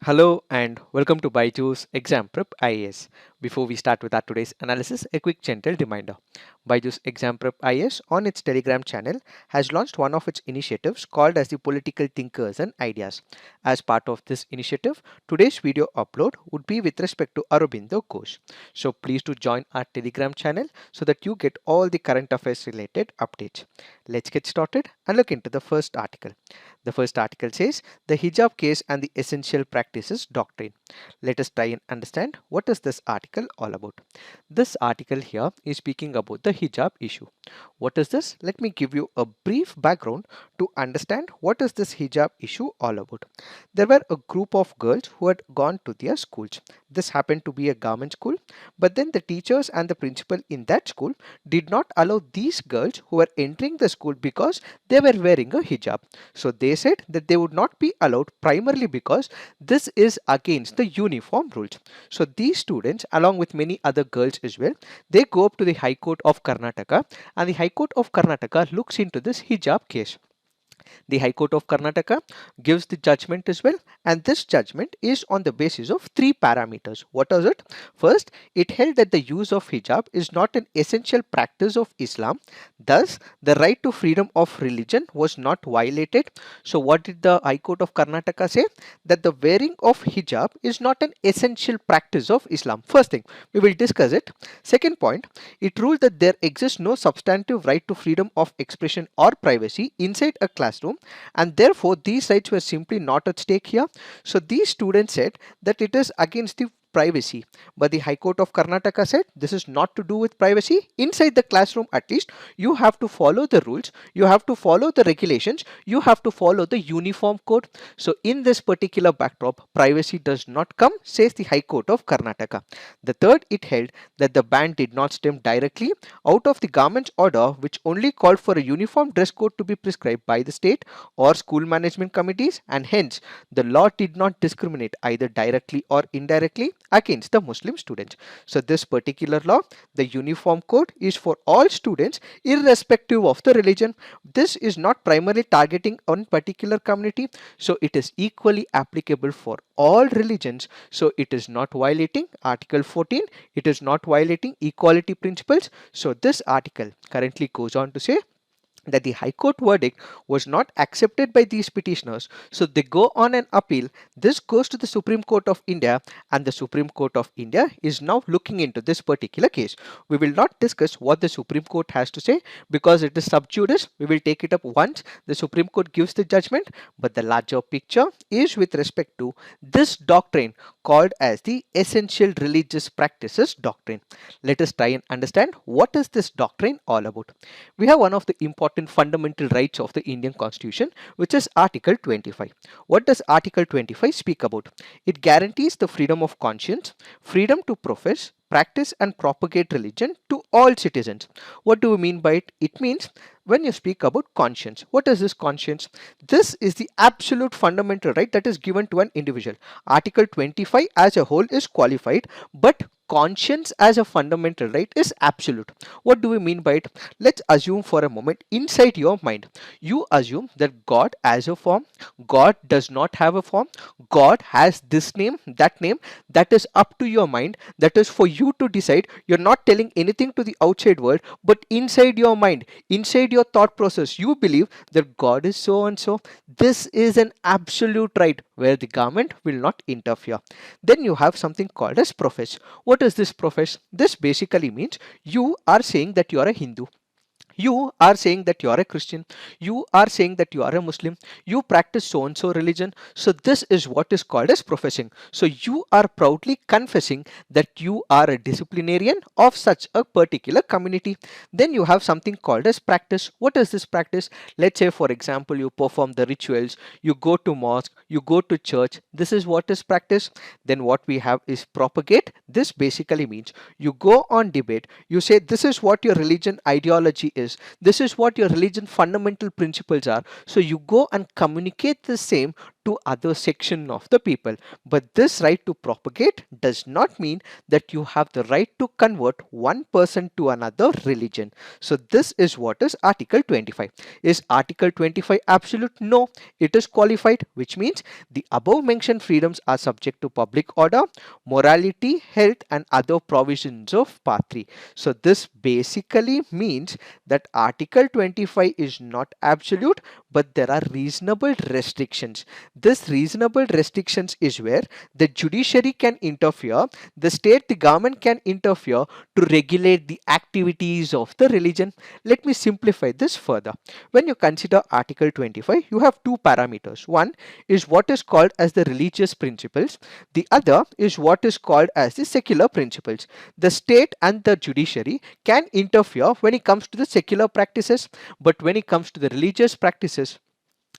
Hello and welcome to Byju's Exam Prep IAS. Before we start with our today's analysis, a quick gentle reminder. Byju's Exam Prep IAS on its Telegram channel has launched one of its initiatives called as the Political Thinkers and Ideas. As part of this initiative, today's video upload would be with respect to Aurobindo Ghosh. So please do join our Telegram channel so that you get all the current affairs related updates. Let's get started and look into the first article. The first article says the hijab case and the essential practices doctrine. Let us try and understand what is this article all about. This article here is speaking about the hijab issue. What is this? Let me give you a brief background to understand what is this hijab issue all about. There were a group of girls who had gone to their schools. This happened to be a government school, but then the teachers and the principal in that school did not allow these girls who were entering the school because they were wearing a hijab. So they said that they would not be allowed primarily because this is against the uniform rules. So these students, along with many other girls as well, they go up to the High Court of Karnataka, and the High Court of Karnataka looks into this hijab case. The High Court of Karnataka gives the judgment as well, and this judgment is on the basis of three parameters. What is it? First, it held that the use of hijab is not an essential practice of Islam. Thus, the right to freedom of religion was not violated. So, what did the High Court of Karnataka say? That the wearing of hijab is not an essential practice of Islam. First thing, we will discuss it. Second point, it ruled that there exists no substantive right to freedom of expression or privacy inside a classroom, and therefore these rights were simply not at stake here. So these students said that it is against the privacy, but the High Court of Karnataka said this is not to do with privacy. Inside the classroom, at least, you have to follow the rules, you have to follow the regulations, you have to follow the uniform code. So in this particular backdrop, privacy does not come, says the High Court of Karnataka. The third, it held that the ban did not stem directly out of the government's order, which only called for a uniform dress code to be prescribed by the state or school management committees, and hence the law did not discriminate either directly or indirectly against the Muslim students. So this particular law, the uniform code, is for all students irrespective of the religion. This is not primarily targeting one particular community, so it is equally applicable for all religions. So it is not violating Article 14, it is not violating equality principles. So this article currently goes on to say that the High Court verdict was not accepted by these petitioners, so they go on an appeal. This goes to the Supreme Court of India, and the Supreme Court of India is now looking into this particular case. We will not discuss what the Supreme Court has to say because it is sub judice. We will take it up once the Supreme Court gives the judgment, but the larger picture is with respect to this doctrine called as the Essential Religious Practices Doctrine. Let us try and understand what is this doctrine all about. We have one of the important fundamental rights of the Indian Constitution, which is Article 25. What does Article 25 speak about? It guarantees the freedom of conscience, freedom to profess, practice and propagate religion to all citizens. What do we mean by it? It means when you speak about conscience, what is this conscience? This is the absolute fundamental right that is given to an individual. Article 25 as a whole is qualified, but conscience as a fundamental right is absolute. What do we mean by it? Let's assume for a moment, inside your mind, you assume that God has a form, God does not have a form, God has this name, that is up to your mind, that is for you to decide. You're not telling anything to the outside world, but inside your mind, inside your thought process, you believe that God is so and so. This is an absolute right where the government will not interfere. Then you have something called as profess. What is this profess? This basically means you are saying that you are a Hindu. You are saying that you are a Christian, you are saying that you are a Muslim, you practice so and so religion. So this is what is called as professing. So you are proudly confessing that you are a disciplinarian of such a particular community. Then you have something called as practice. What is this practice? Let's say for example you perform the rituals, you go to mosque, you go to church. This is what is practice. Then what we have is propagate. This basically means you go on debate, you say this is what your religion ideology is, this is what your religion fundamental principles are. So you go and communicate the same to other section of the people. But this right to propagate does not mean that you have the right to convert one person to another religion. So this is what is Article 25. Is Article 25 absolute? No, it is qualified, which means the above mentioned freedoms are subject to public order, morality, health and other provisions of Part 3. So this basically means that Article 25 is not absolute, but there are reasonable restrictions. This reasonable restrictions is where the judiciary can interfere, the state, the government can interfere to regulate the activities of the religion. Let me simplify this further. When you consider Article 25, you have two parameters. One is what is called as the religious principles. The other is what is called as the secular principles. The state and the judiciary can interfere when it comes to the secular practices, but when it comes to the religious practices,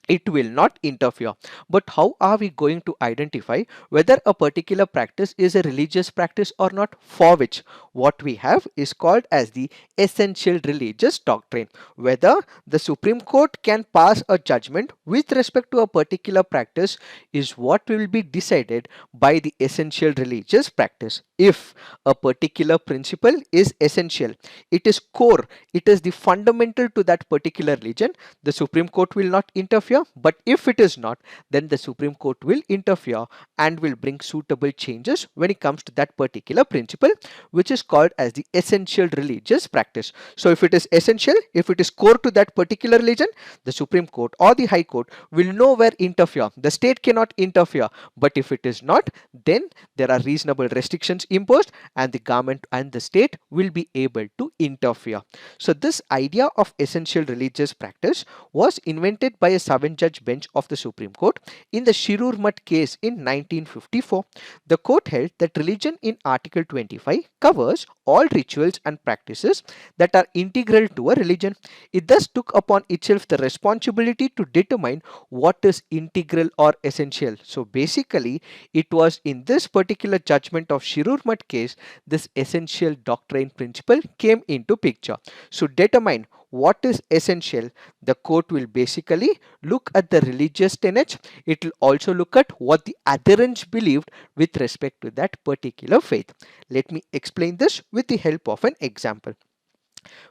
it will not interfere. But how are we going to identify whether a particular practice is a religious practice or not? For which what we have is called as the essential religious doctrine. Whether the Supreme Court can pass a judgment with respect to a particular practice is what will be decided by the essential religious practice. If a particular principle is essential, it is core, it is the fundamental to that particular religion, the Supreme Court will not interfere. But if it is not, then the Supreme Court will interfere and will bring suitable changes when it comes to that particular principle, which is called as the essential religious practice. So if it is essential, if it is core to that particular religion, the Supreme Court or the High Court will nowhere interfere. The state cannot interfere. But if it is not, then there are reasonable restrictions imposed and the government and the state will be able to interfere. So this idea of essential religious practice was invented by a 7-judge bench of the Supreme Court in the Shirur Mutt case in 1954. The court held that religion in Article 25 covers all rituals and practices that are integral to a religion. It thus took upon itself the responsibility to determine what is integral or essential. So basically, it was in this particular judgment of Shirur Mutt case, this essential doctrine principle came into picture. So determine what is essential, the court will basically look at the religious tenets. It will also look at what the adherents believed with respect to that particular faith. Let me explain this with the help of an example.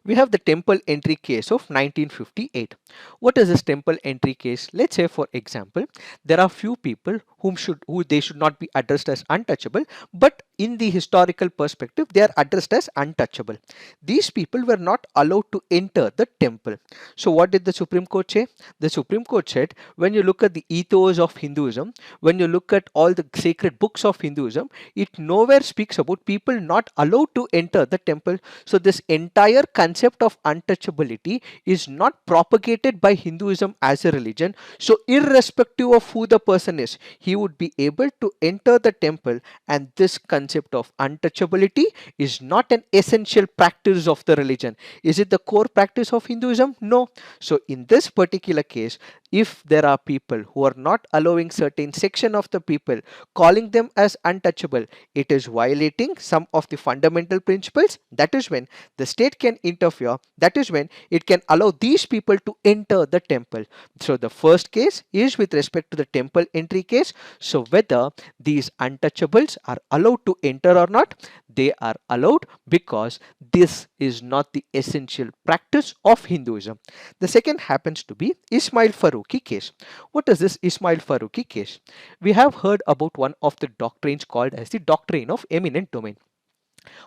We have the temple entry case of 1958. What is this temple entry case? Let's say, for example, there are few people who they should not be addressed as untouchable, but in the historical perspective they are addressed as untouchable. These people were not allowed to enter the temple. So what did the Supreme Court say? The Supreme Court said, when you look at the ethos of Hinduism, when you look at all the sacred books of Hinduism, it nowhere speaks about people not allowed to enter the temple. So this entire concept of untouchability is not propagated by Hinduism as a religion. So irrespective of who the person is, he would be able to enter the temple, and this concept of untouchability is not an essential practice of the religion. Is it the core practice of Hinduism? No. So in this particular case, if there are people who are not allowing certain section of the people, calling them as untouchable, it is violating some of the fundamental principles. That is when the state can interfere. That is when it can allow these people to enter the temple. So the first case is with respect to the temple entry case. So whether these untouchables are allowed to enter or not, they are allowed because this is not the essential practice of Hinduism. The second happens to be Ismail Farooqi case. What is this Ismail Farooqi case? We have heard about one of the doctrines called as the doctrine of eminent domain.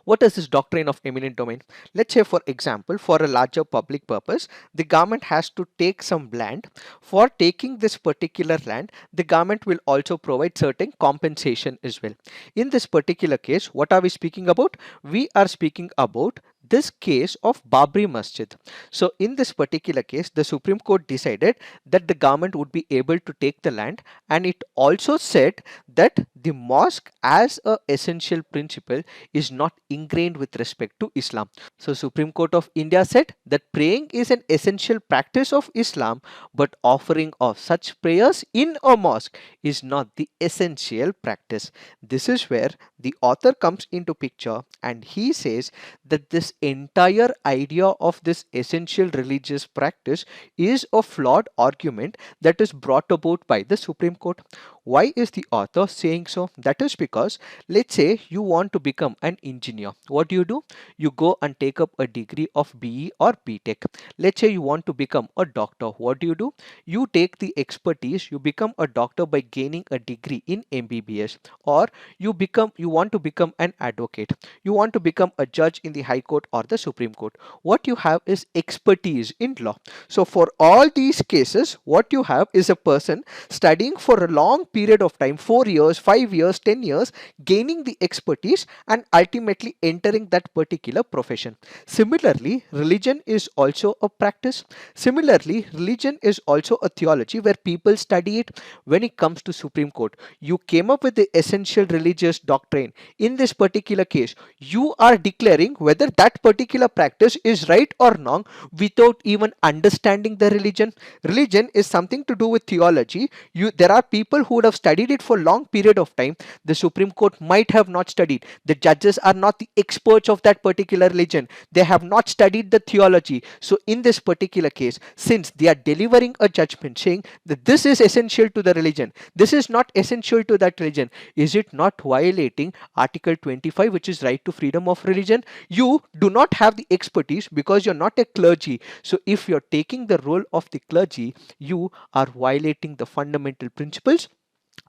What is this doctrine of eminent domain? Let's say, for example, for a larger public purpose, the government has to take some land. For taking this particular land, the government will also provide certain compensation as well. In this particular case, what are we speaking about? We are speaking about this case of Babri Masjid. So in this particular case, the Supreme Court decided that the government would be able to take the land, and it also said that the mosque as a essential principle is not ingrained with respect to Islam. So Supreme Court of India said that praying is an essential practice of Islam, but offering of such prayers in a mosque is not the essential practice. This is where the author comes into picture, and he says that this entire idea of this essential religious practice is a flawed argument that is brought about by the Supreme Court. Why is the author saying so? That is because, let's say you want to become an engineer. What do? You go and take up a degree of BE or BTech. Let's say you want to become a doctor. What do? You take the expertise, you become a doctor by gaining a degree in MBBS, or you want to become an advocate. You want to become a judge in the High Court or the Supreme Court. What you have is expertise in law. So for all these cases, what you have is a person studying for a long period of time, 4 years, 5 years, 10 years, gaining the expertise and ultimately entering that particular profession. Similarly, religion is also a practice. Similarly, religion is also a theology where people study it. When it comes to Supreme Court, you came up with the essential religious doctrine. In this particular case, you are declaring whether that particular practice is right or wrong without even understanding the religion. Religion is something to do with theology. There are people who would have studied it for long period of time. The Supreme Court might have not studied. The judges are not the experts of that particular religion. They have not studied the theology. So in this particular case, since they are delivering a judgment saying that this is essential to the religion, this is not essential to that religion, is it not violating Article 25, which is right to freedom of religion? You do not have the expertise because you're not a clergy. So if you're taking the role of the clergy, you are violating the fundamental principles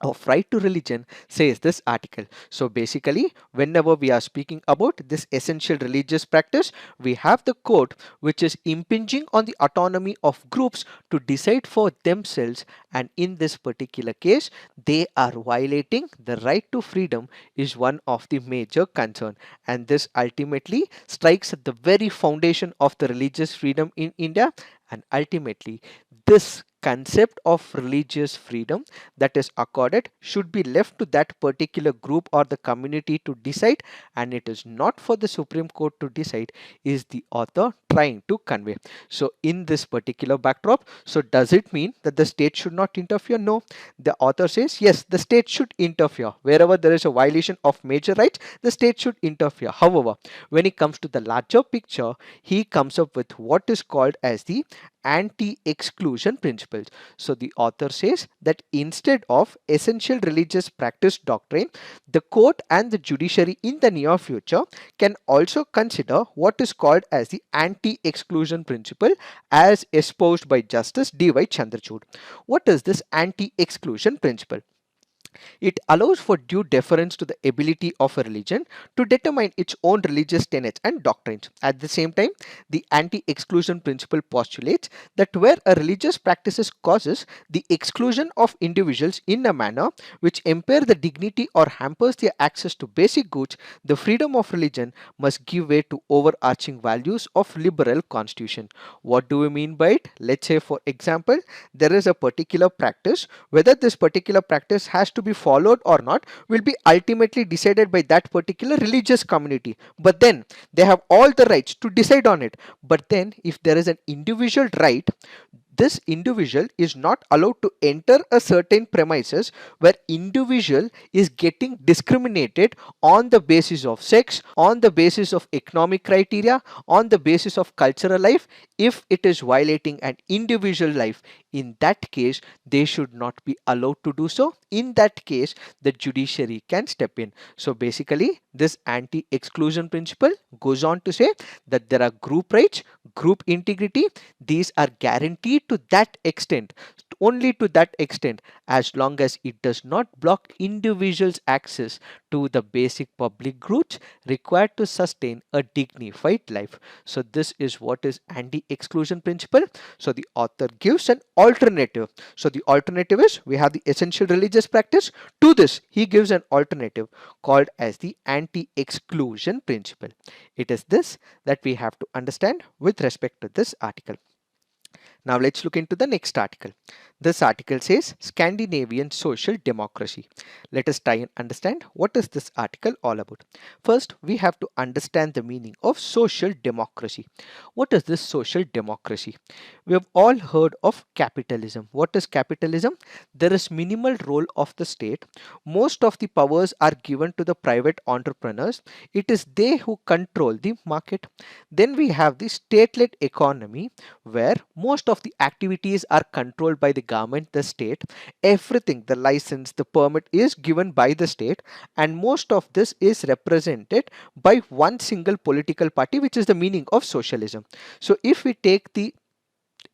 of right to religion, says this article. So basically, whenever we are speaking about this essential religious practice, we have the court which is impinging on the autonomy of groups to decide for themselves, and in this particular case they are violating the right to freedom is one of the major concern, and this ultimately strikes at the very foundation of the religious freedom in India. And ultimately, this concept of religious freedom that is accorded should be left to that particular group or the community to decide, and it is not for the Supreme Court to decide, is the author trying to convey. So in this particular backdrop, so does it mean that the state should not interfere? No. The author says yes, the state should interfere wherever there is a violation of major rights. The state should interfere. However, when it comes to the larger picture, he comes up with what is called as the anti-exclusion principles. So the author says that instead of essential religious practice doctrine, the court and the judiciary in the near future can also consider what is called as the anti-exclusion principle as espoused by Justice D.Y. Chandrachud. What is this anti-exclusion principle? It allows for due deference to the ability of a religion to determine its own religious tenets and doctrines. At the same time, the anti-exclusion principle postulates that where a religious practice causes the exclusion of individuals in a manner which impair the dignity or hampers their access to basic goods, the freedom of religion must give way to overarching values of liberal constitution. What do we mean by it? Let's say, for example, there is a particular practice. Whether this particular practice has to be followed or not will be ultimately decided by that particular religious community, but then they have all the rights to decide on it. But then if there is an individual right, this individual is not allowed to enter a certain premises where individual is getting discriminated on the basis of sex, on the basis of economic criteria, on the basis of cultural life. If it is violating an individual life, in that case they should not be allowed to do so. In that case, the judiciary can step in. So basically, this anti-exclusion principle goes on to say that there are group rights, group integrity. These are guaranteed to that extent, only to that extent, as long as it does not block individuals' access to the basic public goods required to sustain a dignified life. So this is what is anti-exclusion principle. So the author gives an alternative. So the alternative is, we have the essential religious practice. To this, he gives an alternative called as the anti-exclusion principle. It is this that we have to understand with respect to this article. Now let's look into the next article. This article says Scandinavian social democracy. Let us try and understand what is this article all about. First, we have to understand the meaning of social democracy. What is this social democracy? We have all heard of capitalism. What is capitalism? There is minimal role of the state. Most of the powers are given to the private entrepreneurs. It is they who control the market. Then we have the state-led economy, where most of the activities are controlled by the government, the state. Everything, the license, the permit is given by the state, and most of this is represented by one single political party, which is the meaning of socialism. So if we take the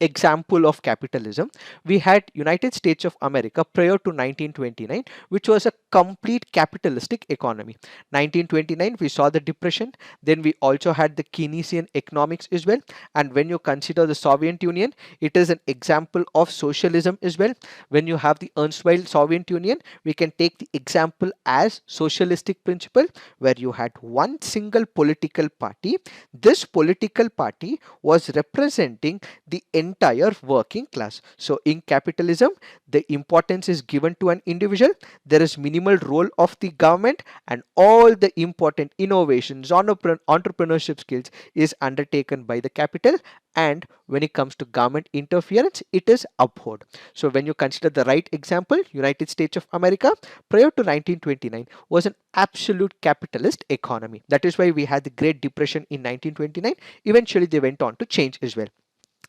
example of capitalism, we had United States of America prior to 1929, which was a complete capitalistic economy. 1929 we saw the depression, then we also had the Keynesian economics as well, and when you consider the Soviet Union, it is an example of socialism as well. When you have the erstwhile Soviet Union, we can take the example as socialistic principle, where you had one single political party. This political party was representing the entire working class. So in capitalism, the importance is given to an individual. There is minimal role of the government, and all the important innovations, entrepreneurship skills is undertaken by the capital. And when it comes to government interference, it is abhorred. So when you consider the right example, United States of America prior to 1929 was an absolute capitalist economy. That is why we had the Great Depression in 1929. Eventually they went on to change as well.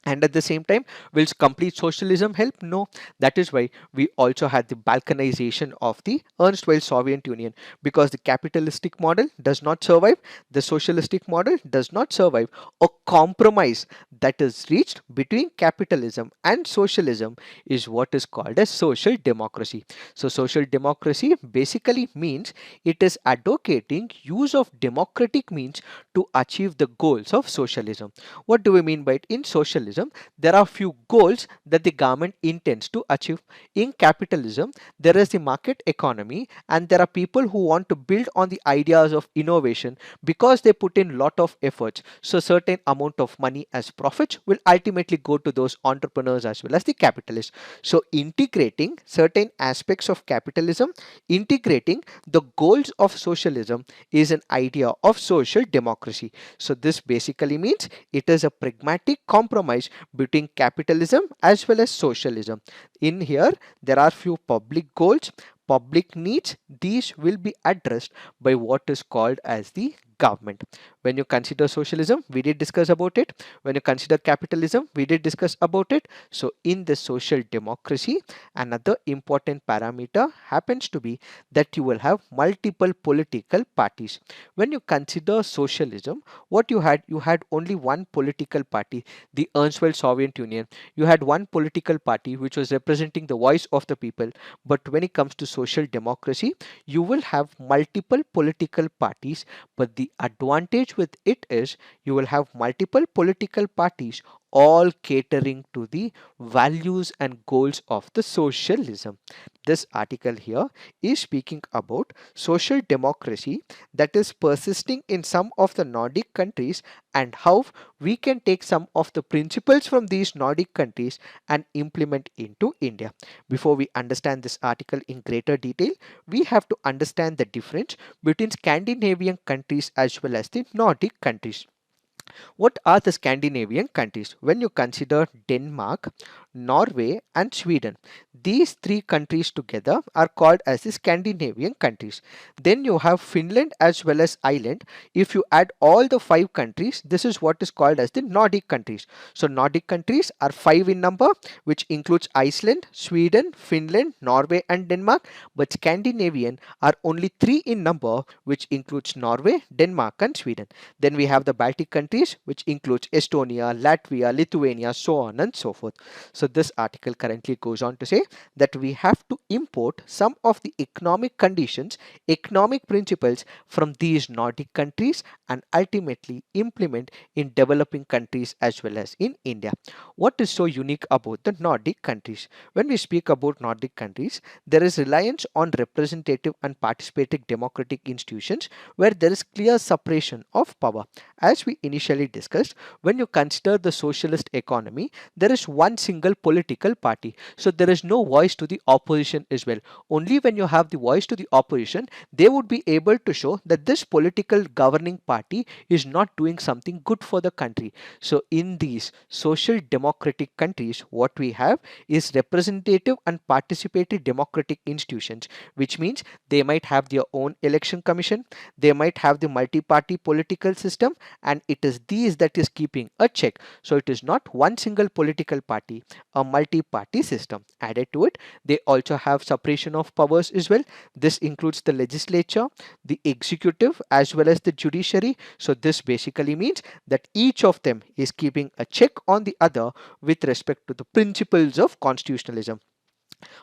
And at the same time, will complete socialism help? No. That is why we also had the balkanization of the erstwhile Soviet Union, because the capitalistic model does not survive, the socialistic model does not survive. A compromise that is reached between capitalism and socialism is what is called as social democracy. So social democracy basically means it is advocating use of democratic means to achieve the goals of socialism. What do we mean by it? In socialism, there are few goals that the government intends to achieve. In capitalism, there is the market economy, and there are people who want to build on the ideas of innovation because they put in lot of efforts. So certain amount of money as profits will ultimately go to those entrepreneurs as well as the capitalists. So integrating certain aspects of capitalism, integrating the goals of socialism is an idea of social democracy. So this basically means it is a pragmatic compromise between capitalism as well as socialism. In here, there are few public goals, public needs. These will be addressed by what is called as the government. When you consider socialism, we did discuss about it. When you consider capitalism, we did discuss about it. So in the social democracy, another important parameter happens to be that you will have multiple political parties. When you consider socialism, what you had only one political party, the erstwhile Soviet Union. You had one political party which was representing the voice of the people. But when it comes to social democracy, you will have multiple political parties, but the advantage with it is you will have multiple political parties all catering to the values and goals of the socialism. This article here is speaking about social democracy that is persisting in some of the Nordic countries, and how we can take some of the principles from these Nordic countries and implement into India. Before we understand this article in greater detail, we have to understand the difference between Scandinavian countries as well as the Nordic countries. What are the Scandinavian countries? When you consider Denmark, Norway and Sweden, these three countries together are called as the Scandinavian countries. Then you have Finland as well as Ireland. If you add all the five countries, this is what is called as the Nordic countries. So Nordic countries are five in number, which includes Iceland, Sweden, Finland, Norway and Denmark. But Scandinavian are only three in number, which includes Norway, Denmark and Sweden. Then we have the Baltic countries, which includes Estonia, Latvia, Lithuania, so on and so forth. So this article currently goes on to say that we have to import some of the economic conditions, economic principles from these Nordic countries and ultimately implement in developing countries as well as in India. What is so unique about the Nordic countries? When we speak about Nordic countries, there is reliance on representative and participating democratic institutions where there is clear separation of power. As we initially discussed, when you consider the socialist economy, there is one single political party. So there is no voice to the opposition as well. Only when you have the voice to the opposition, they would be able to show that this political governing party is not doing something good for the country. So in these social democratic countries, what we have is representative and participatory democratic institutions, which means they might have their own election commission, they might have the multi-party political system, and it is these that is keeping a check. So it is not one single political party, a multi-party system. Added to it, they also have separation of powers as well. This includes the legislature, the executive, as well as the judiciary. So this basically means that each of them is keeping a check on the other with respect to the principles of constitutionalism.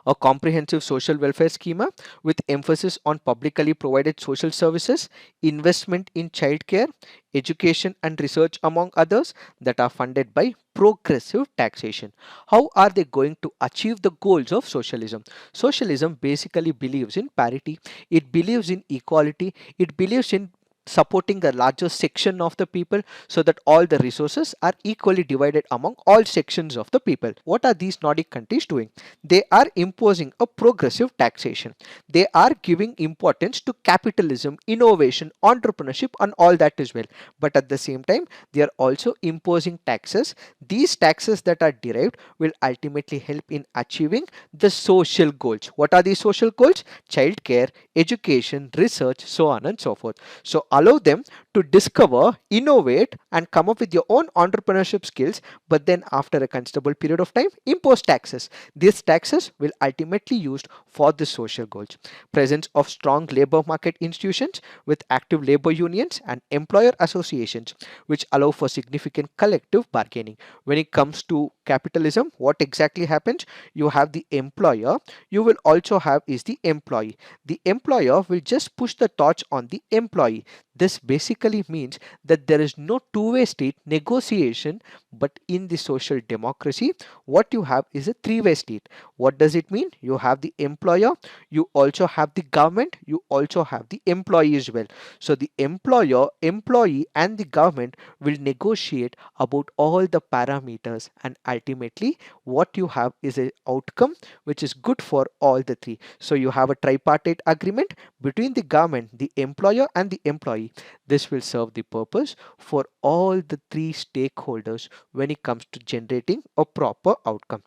A comprehensive social welfare schema with emphasis on publicly provided social services, investment in childcare, education and research among others, that are funded by progressive taxation. How are they going to achieve the goals of socialism? Socialism basically believes in parity, it believes in equality, it believes in supporting the larger section of the people so that all the resources are equally divided among all sections of the people. What are these Nordic countries doing? They are imposing a progressive taxation. They are giving importance to capitalism, innovation, entrepreneurship, and all that as well. But at the same time, they are also imposing taxes. These taxes that are derived will ultimately help in achieving the social goals. What are these social goals? Childcare, education, research, so on and so forth. So allow them to discover, innovate, and come up with your own entrepreneurship skills, but then after a considerable period of time, impose taxes. These taxes will ultimately used for the social goals. Presence of strong labor market institutions with active labor unions and employer associations, which allow for significant collective bargaining. When it comes to capitalism, what exactly happens? You have the employer, you will also have is the employee. The employer will just push the torch on the employee. This basically means that there is no two-way street negotiation, but in the social democracy, what you have is a three-way street. What does it mean? You have the employer, you also have the government, you also have the employee as well. So the employer, employee, and the government will negotiate about all the parameters, and ultimately what you have is an outcome which is good for all the three. So you have a tripartite agreement between the government, the employer, and the employee. This will serve the purpose for all the three stakeholders when it comes to generating a proper outcome.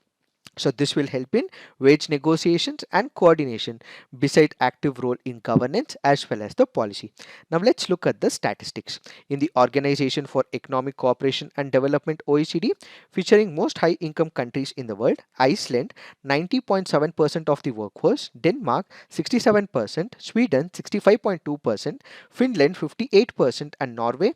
So this will help in wage negotiations and coordination beside active role in governance as well as the policy. Now let's look at the statistics. In the Organization for Economic Cooperation and Development OECD, featuring most high income countries in the world, Iceland 90.7% of the workforce, Denmark 67%, Sweden 65.2%, Finland 58%, and Norway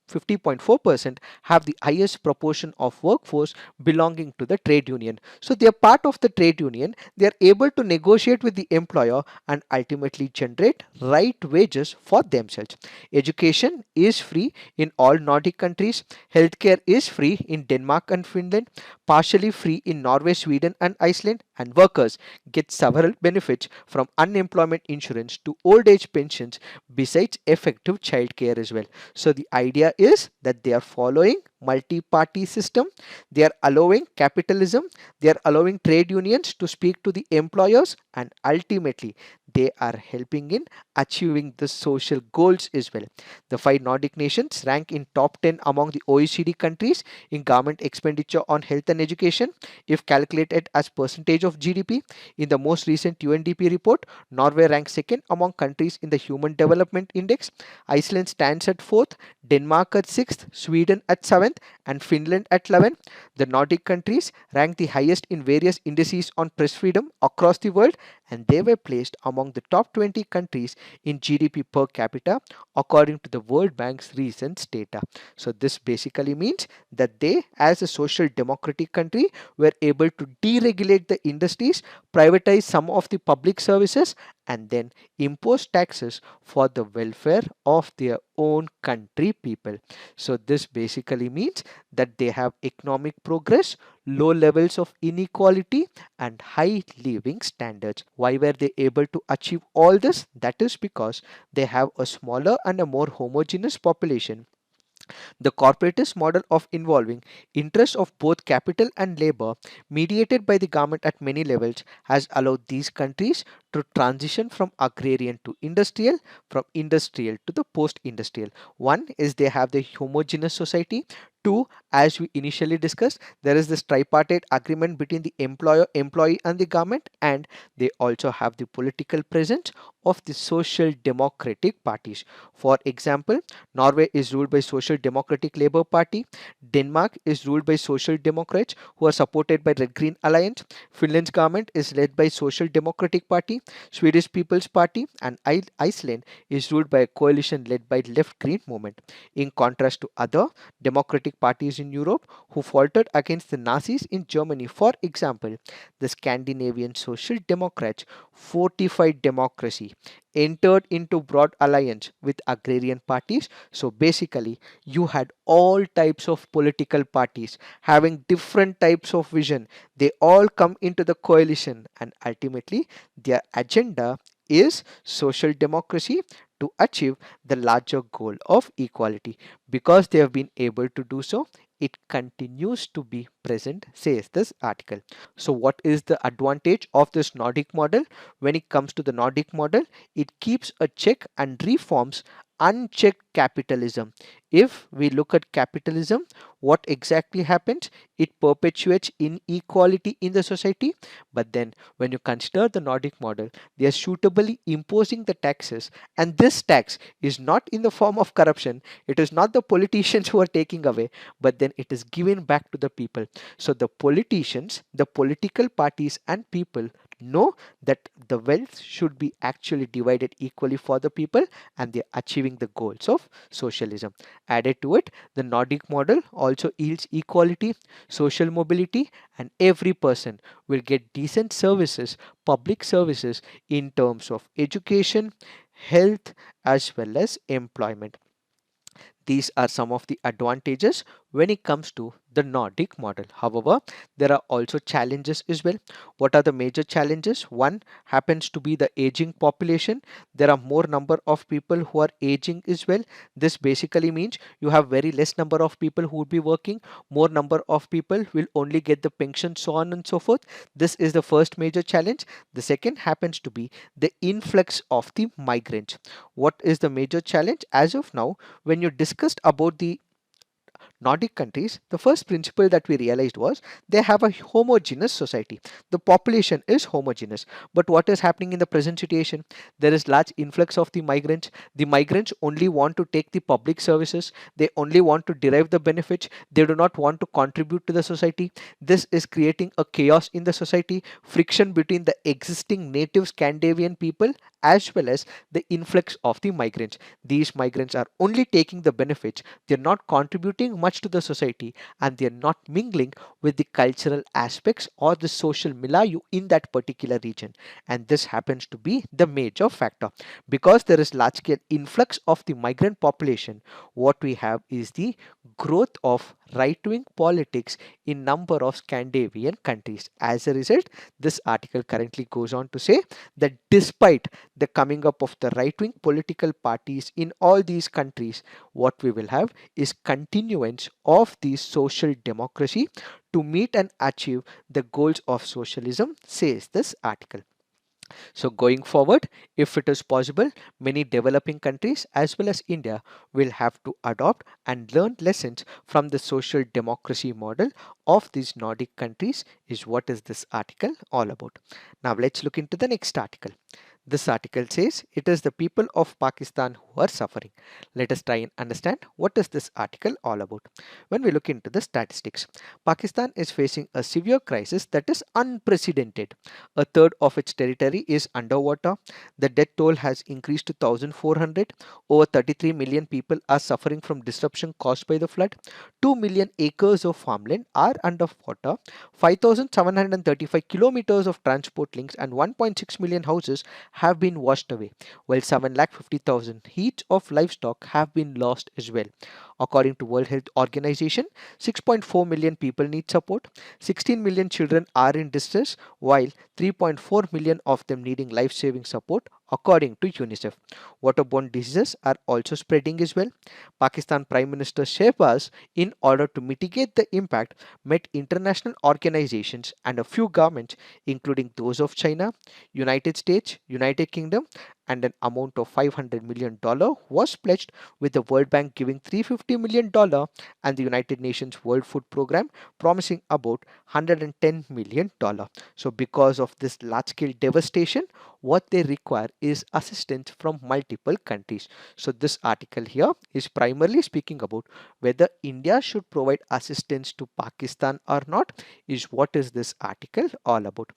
50.4% have the highest proportion of workforce belonging to the trade union. So they are part of the trade union. They are able to negotiate with the employer and ultimately generate right wages for themselves. Education is free in all Nordic countries. Healthcare is free in Denmark and Finland, partially free in Norway, Sweden, and Iceland, and workers get several benefits from unemployment insurance to old age pensions besides effective childcare as well. So the idea is that they are following multi-party system, they are allowing capitalism, they are allowing trade unions to speak to the employers, and ultimately they are helping in achieving the social goals as well. The five Nordic nations rank in top 10 among the OECD countries in government expenditure on health and education if calculated as percentage of GDP. In the most recent UNDP report, Norway ranks second among countries in the Human Development Index. Iceland stands at 4th, Denmark at 6th, Sweden at 7th, and Finland at 11th. The Nordic countries rank the highest in various indices on press freedom across the world, and they were placed among the top 20 countries in GDP per capita according to the World Bank's recent data. So this basically means that they, as a social democratic country, were able to deregulate the industries, privatize some of the public services, and then impose taxes for the welfare of their own country people. So this basically means that they have economic progress, low levels of inequality, and high living standards. Why were they able to achieve all this? That is because they have a smaller and a more homogeneous population. The corporatist model of involving interests of both capital and labor, mediated by the government at many levels, has allowed these countries to transition from agrarian to industrial, from industrial to the post-industrial. One is they have the homogeneous society. Two, as we initially discussed, there is this tripartite agreement between the employer, employee, and the government, and they also have the political presence of the social democratic parties. For example, Norway is ruled by Social Democratic Labour Party. Denmark is ruled by Social Democrats who are supported by Red Green Alliance. Finland's government is led by Social Democratic Party. Swedish People's Party and Iceland is ruled by a coalition led by Left Green Movement. In contrast to other democratic parties in Europe who faltered against the Nazis in Germany, for example, the Scandinavian Social Democrats fortified democracy, entered into broad alliance with agrarian parties. So basically you had all types of political parties having different types of vision. They all come into the coalition, and ultimately their agenda is social democracy to achieve the larger goal of equality. Because they have been able to do so, it continues to be present, says this article. So what is the advantage of this Nordic model? When it comes to the Nordic model, it keeps a check and reforms unchecked capitalism. If we look at capitalism, what exactly happens? It perpetuates inequality in the society. But then when you consider the Nordic model, they are suitably imposing the taxes, and this tax is not in the form of corruption. It is not the politicians who are taking away, but then it is given back to the people. So the politicians, the political parties and people know that the wealth should be actually divided equally for the people, and they're achieving the goals of socialism. Added to it, the Nordic model also yields equality, social mobility, and every person will get decent services, public services in terms of education, health, as well as employment. These are some of the advantages when it comes to the Nordic model. However, there are also challenges as well. What are the major challenges? One happens to be the aging population. There are more number of people who are aging as well. This basically means you have very less number of people who would be working, more number of people will only get the pension, so on and so forth. This is the first major challenge. The second happens to be the influx of the migrants. What is the major challenge? As of now, when you discussed about the Nordic countries, the first principle that we realized was they have a homogeneous society. The population is homogeneous. But what is happening in the present situation? There is large influx of the migrants. The migrants only want to take the public services. They only want to derive the benefits. They do not want to contribute to the society. This is creating a chaos in the society, friction between the existing native Scandinavian people as well as the influx of the migrants. These migrants are only taking the benefits. They're not contributing much to the society, and they're not mingling with the cultural aspects or the social milieu in that particular region. And this happens to be the major factor. Because there is large scale influx of the migrant population, what we have is the growth of right-wing politics in number of Scandinavian countries. As a result, this article currently goes on to say that despite the coming up of the right-wing political parties in all these countries, what we will have is continuance of the social democracy to meet and achieve the goals of socialism, says this article. So going forward, if it is possible, many developing countries as well as India will have to adopt and learn lessons from the social democracy model of these Nordic countries, is what is this article all about. Now let's look into the next article. This article says it is the people of Pakistan who are suffering. Let us try and understand what is this article all about. When we look into the statistics, Pakistan is facing a severe crisis that is unprecedented. A third of its territory is underwater. The death toll has increased to 1,400. Over 33 million people are suffering from disruption caused by the flood. 2 million acres of farmland are underwater. 5,735 kilometers of transport links and 1.6 million houses have been washed away, while 7,50,000 heads of livestock have been lost as well. According to World Health Organization, 6.4 million people need support, 16 million children are in distress, while 3.4 million of them needing life-saving support according to UNICEF. Waterborne diseases are also spreading as well. Pakistan Prime Minister Shehbaz, in order to mitigate the impact, met international organizations and a few governments, including those of China, United States, United Kingdom, and an amount of $500 million was pledged, with the World Bank giving $350 million and the United Nations World Food Program promising about $110 million. So, because of this large scale devastation, what they require is assistance from multiple countries. So, this article here is primarily speaking about whether India should provide assistance to Pakistan or not, is what is this article all about.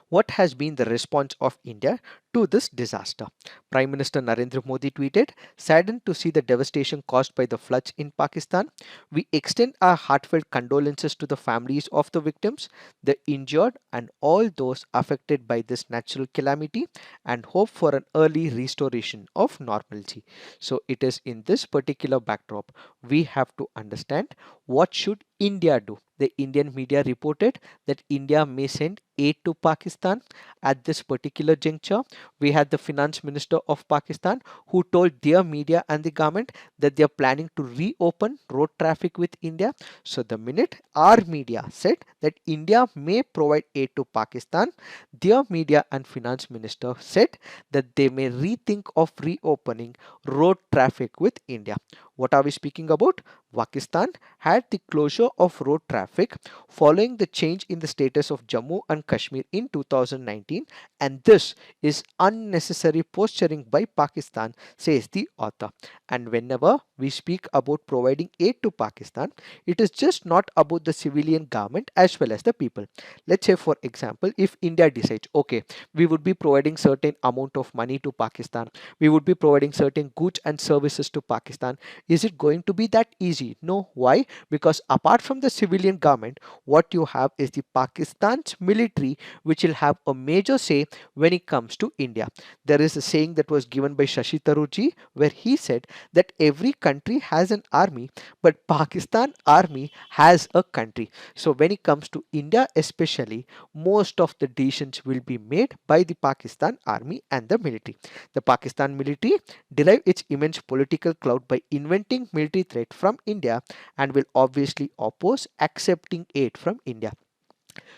What has been the response of India to this disaster? Prime Minister Narendra Modi tweeted, "Saddened to see the devastation caused by the floods in Pakistan. We extend our heartfelt condolences to the families of the victims, the injured, and all those affected by this natural calamity, and hope for an early restoration of normalcy." So, it is in this particular backdrop we have to understand what should India do. The Indian media reported that India may send aid to Pakistan at this particular juncture. We had the finance minister of Pakistan who told their media and the government that they are planning to reopen road traffic with India. So the minute our media said that India may provide aid to Pakistan, their media and finance minister said that they may rethink of reopening road traffic with India. What are we speaking about? Pakistan had the closure of road traffic following the change in the status of Jammu and Kashmir in 2019, and this is unnecessary posturing by Pakistan, says the author. And whenever we speak about providing aid to Pakistan, it is just not about the civilian government as well as the people. Let's say, for example, if India decides, okay, we would be providing certain amount of money to Pakistan, we would be providing certain goods and services to Pakistan. Is it going to be that easy? No. Why? Because apart from the civilian government, what you have is the Pakistan's military, which will have a major say when it comes to India. There is a saying that was given by Shashi Tharoorji, where he said that every country has an army, but Pakistan army has a country. So when it comes to India especially, most of the decisions will be made by the Pakistan army and the military. The Pakistan military derive its immense political clout by inventing military threat from India, and will obviously oppose accepting aid from India.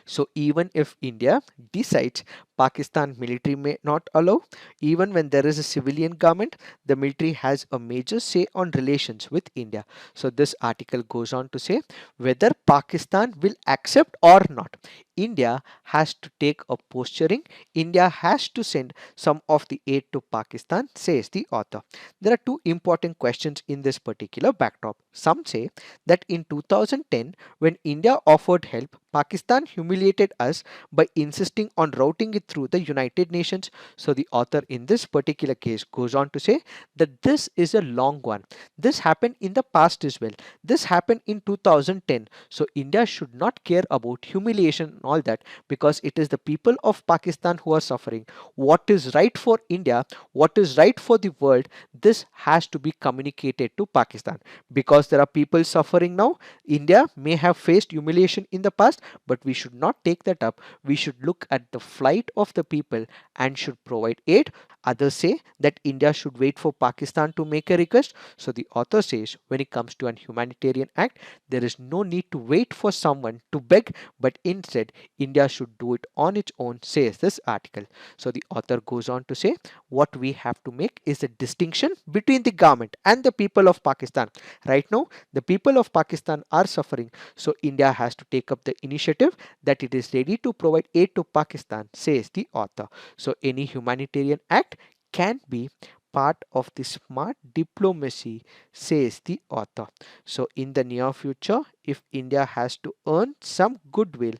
So even if India decides Pakistan military may not allow, even when there is a civilian government, the military has a major say on relations with India. So this article goes on to say whether Pakistan will accept or not. India has to take a posturing. India has to send some of the aid to Pakistan, says the author. There are two important questions in this particular backdrop. Some say that in 2010, when India offered help, Pakistan humiliated us by insisting on routing it through the United Nations. So the author in this particular case goes on to say that this is a long one. This happened in the past as well. This happened in 2010. So India should not care about humiliation and all that, because it is the people of Pakistan who are suffering. What is right for India, what is right for the world, this has to be communicated to Pakistan, because there are people suffering now. India may have faced humiliation in the past, but we should not take that up. We should look at the plight of the people and should provide aid. Others say that India should wait for Pakistan to make a request. So the author says when it comes to an humanitarian act, there is no need to wait for someone to beg, but instead India should do it on its own, says this article. So the author goes on to say what we have to make is a distinction between the government and the people of Pakistan. Right now, the people of Pakistan are suffering, so India has to take up the initiative that it is ready to provide aid to Pakistan, says the author. So any humanitarian act can be part of the smart diplomacy, says the author. So in the near future, if India has to earn some goodwill,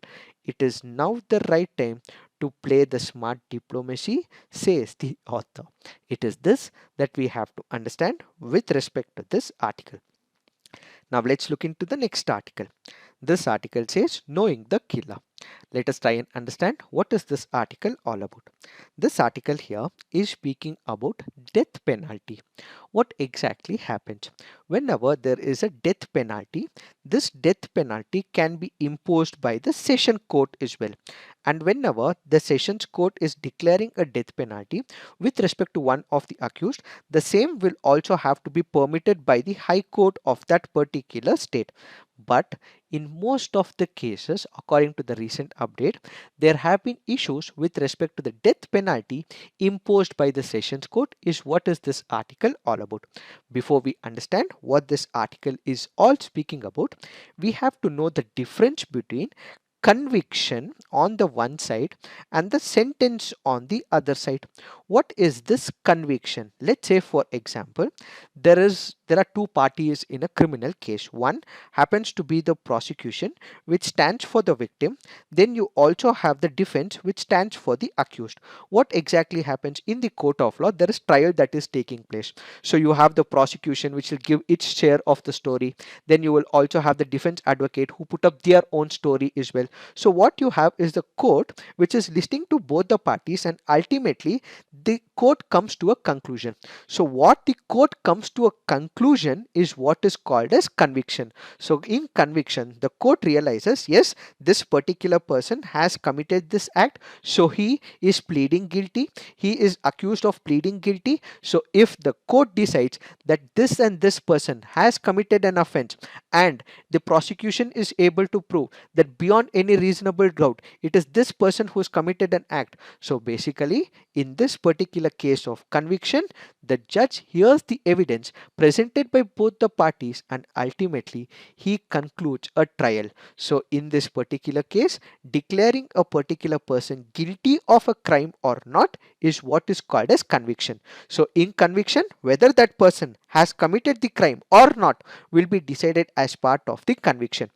it is now the right time to play the smart diplomacy, says the author. It is this that we have to understand with respect to this article. Now let's look into the next article. This article says knowing the killer. Let us try and understand what is this article all about. This article here is speaking about death penalty. What exactly happens? Whenever there is a death penalty, this death penalty can be imposed by the session court as well. And whenever the sessions court is declaring a death penalty with respect to one of the accused, the same will also have to be permitted by the high court of that particular state. But in most of the cases, according to the recent update, there have been issues with respect to the death penalty imposed by the sessions court. Is what is this article all about? Before we understand what this article is all speaking about, we have to know the difference between conviction on the one side and the sentence on the other side. What is this conviction? Let's say, for example, there are two parties in a criminal case. One happens to be the prosecution, which stands for the victim. Then you also have the defense, which stands for the accused. What exactly happens in the court of law? There is trial that is taking place. So you have the prosecution, which will give its share of the story. Then you will also have the defense advocate who put up their own story as well. So what you have is the court which is listening to both the parties, and ultimately the court comes to a conclusion. So what the court comes to a conclusion is what is called as conviction. So in conviction, the court realizes, yes, this particular person has committed this act, so he is pleading guilty. He is accused of pleading guilty. So if the court decides that this and this person has committed an offense, and the prosecution is able to prove that beyond any reasonable doubt it is this person who has committed an act, so basically in this particular case of conviction, the judge hears the evidence presented by both the parties and ultimately he concludes a trial. So in this particular case, declaring a particular person guilty of a crime or not is what is called as conviction. So in conviction, whether that person has committed the crime or not will be decided as part of the conviction.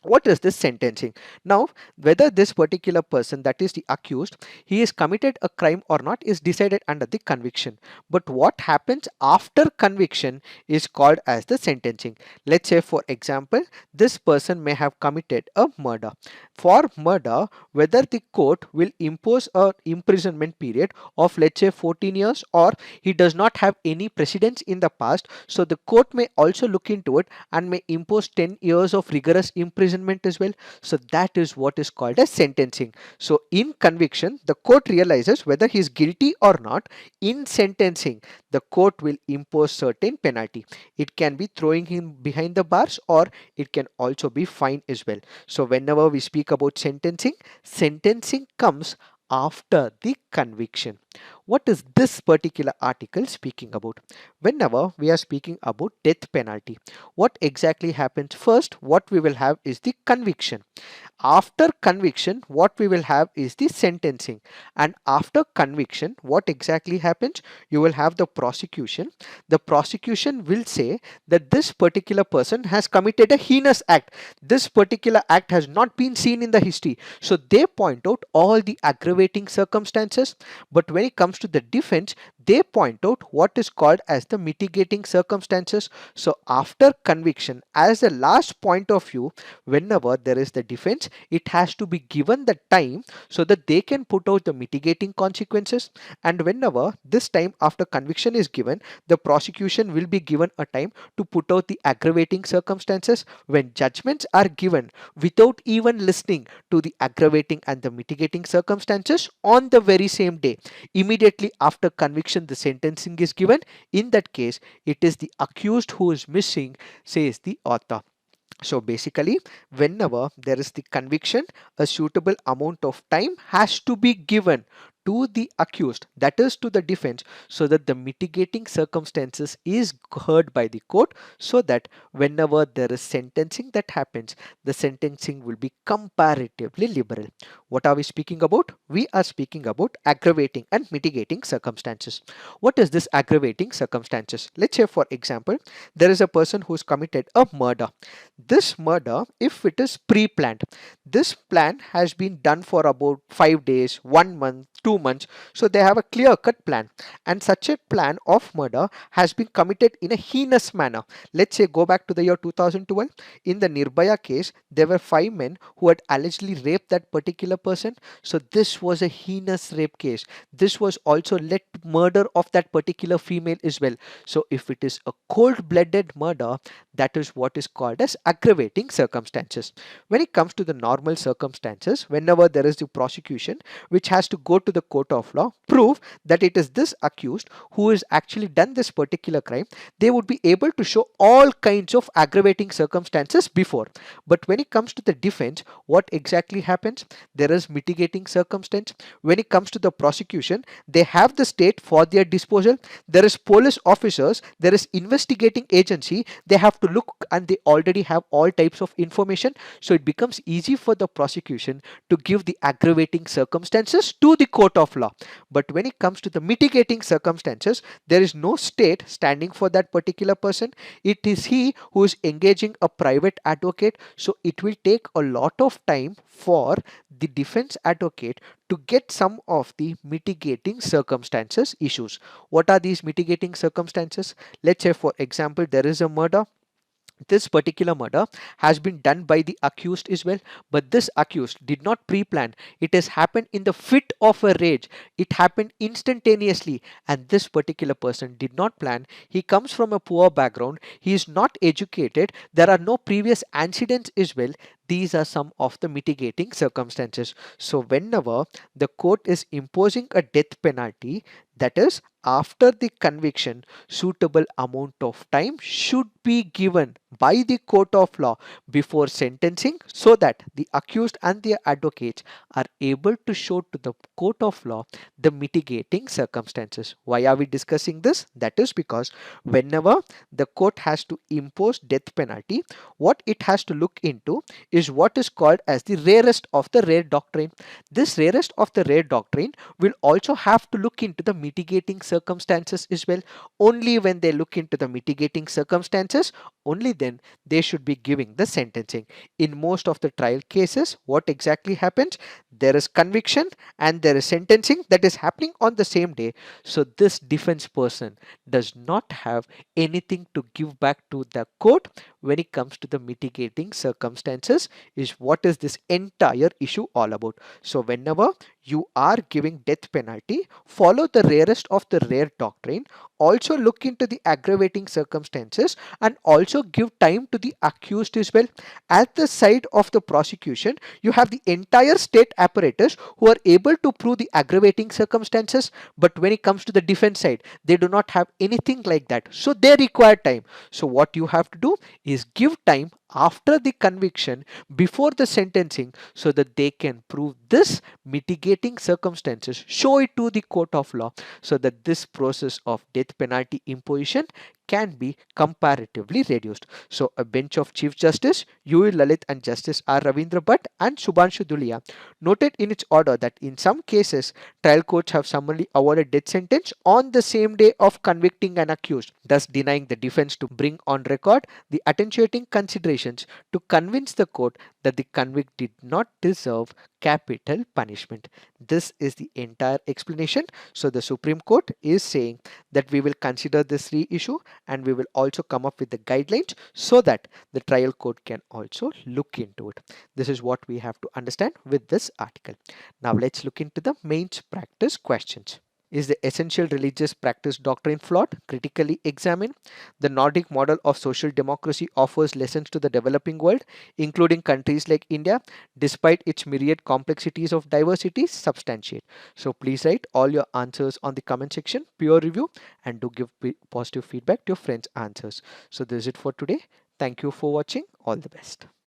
What is this sentencing? Now, whether this particular person, that is the accused, he has committed a crime or not is decided under the conviction. But what happens after conviction is called as the sentencing. Let's say, for example, this person may have committed a murder. For murder, whether the court will impose an imprisonment period of, let's say, 14 years, or he does not have any precedents in the past, so the court may also look into it and may impose 10 years of rigorous imprisonment as well. So that is what is called as sentencing. So in conviction, the court realizes whether he is guilty or not. In sentencing, the court will impose certain penalty. It can be throwing him behind the bars, or it can also be fine as well. So whenever we speak about sentencing, sentencing comes after the conviction. What is this particular article speaking about? Whenever we are speaking about death penalty, what exactly happens? First, what we will have is the conviction. After conviction, what we will have is the sentencing. And after conviction, what exactly happens? You will have the prosecution. The prosecution will say that this particular person has committed a heinous act. This particular act has not been seen in the history. So they point out all the aggravating circumstances. But when it comes to the defense, they point out what is called as the mitigating circumstances. So after conviction, as a last point of view, whenever there is the defense, it has to be given the time so that they can put out the mitigating consequences. And whenever this time after conviction is given, the prosecution will be given a time to put out the aggravating circumstances. When judgments are given without even listening to the aggravating and the mitigating circumstances on the very same day, immediately after conviction the sentencing is given, in that case it is the accused who is missing, says the author. So basically, whenever there is the conviction, a suitable amount of time has to be given to the accused, that is to the defense, so that the mitigating circumstances is heard by the court, so that whenever there is sentencing that happens, the sentencing will be comparatively liberal. What are we speaking about? We are speaking about aggravating and mitigating circumstances. What is this aggravating circumstances? Let's say, for example, there is a person who has committed a murder. This murder, if it is pre-planned, this plan has been done for about 5 days, 1 month, 2 months. So they have a clear-cut plan, and such a plan of murder has been committed in a heinous manner. Let's say go back to the year 2012. In the Nirbhaya case, there were 5 men who had allegedly raped that particular person. So this was a heinous rape case. This was also led to murder of that particular female as well. So if it is a cold-blooded murder, that is what is called as aggravating circumstances. When it comes to the normal circumstances, whenever there is the prosecution which has to go to the court of law, prove that it is this accused who has actually done this particular crime, they would be able to show all kinds of aggravating circumstances before. But when it comes to the defense, what exactly happens? There is mitigating circumstance. When it comes to the prosecution, they have the state for their disposal. There is police officers, there is investigating agency, they have to look and they already have all types of information. So it becomes easy for the prosecution to give the aggravating circumstances to the court of law. But when it comes to the mitigating circumstances, there is no state standing for that particular person. It is he who is engaging a private advocate. So it will take a lot of time for the defense advocate to get some of the mitigating circumstances issues. What are these mitigating circumstances? Let's say, for example, there is a murder. This particular murder has been done by the accused as well, but this accused did not pre-plan. It has happened in the fit of a rage. It happened instantaneously, and this particular person did not plan. He comes from a poor background. He is not educated. There are no previous incidents as well. These are some of the mitigating circumstances. So whenever the court is imposing a death penalty, that is after the conviction, suitable amount of time should be given by the court of law before sentencing, so that the accused and their advocates are able to show to the court of law the mitigating circumstances. Why are we discussing this? That is because whenever the court has to impose death penalty, what it has to look into is what is called as the rarest of the rare doctrine. This rarest of the rare doctrine will also have to look into the mitigating circumstances as well. Only when they look into the mitigating circumstances, only then they should be giving the sentencing. In most of the trial cases, what exactly happens? There is conviction and there is sentencing that is happening on the same day. So this defense person does not have anything to give back to the court when it comes to the mitigating circumstances, is what is this entire issue all about. So whenever you are giving death penalty, follow the rarest of the rare doctrine. Also look into the aggravating circumstances and also give time to the accused as well. At the side of the prosecution, you have the entire state apparatus who are able to prove the aggravating circumstances, but when it comes to the defense side, they do not have anything like that. So they require time. So what you have to do is give time after the conviction before the sentencing, so that they can prove this mitigating circumstances, show it to the court of law, so that this process of death penalty imposition can be comparatively reduced. So a bench of Chief Justice U.E. Lalit and Justice R. Ravindra Bhatt and Subhanshu Dhulia noted in its order that in some cases, trial courts have summarily awarded death sentence on the same day of convicting an accused, thus denying the defense to bring on record the attenuating considerations to convince the court that the convict did not deserve capital punishment. This is the entire explanation. So the Supreme Court is saying that we will consider this reissue and we will also come up with the guidelines so that the trial court can also look into it. This is what we have to understand with this article. Now let's look into the mains practice questions. Is the essential religious practice doctrine flawed? Critically examine. The Nordic model of social democracy offers lessons to the developing world, including countries like India, despite its myriad complexities of diversity. Substantiate. So please write all your answers on the comment section, peer review, and do give positive feedback to your friends' answers. So this is it for today. Thank you for watching. All the best.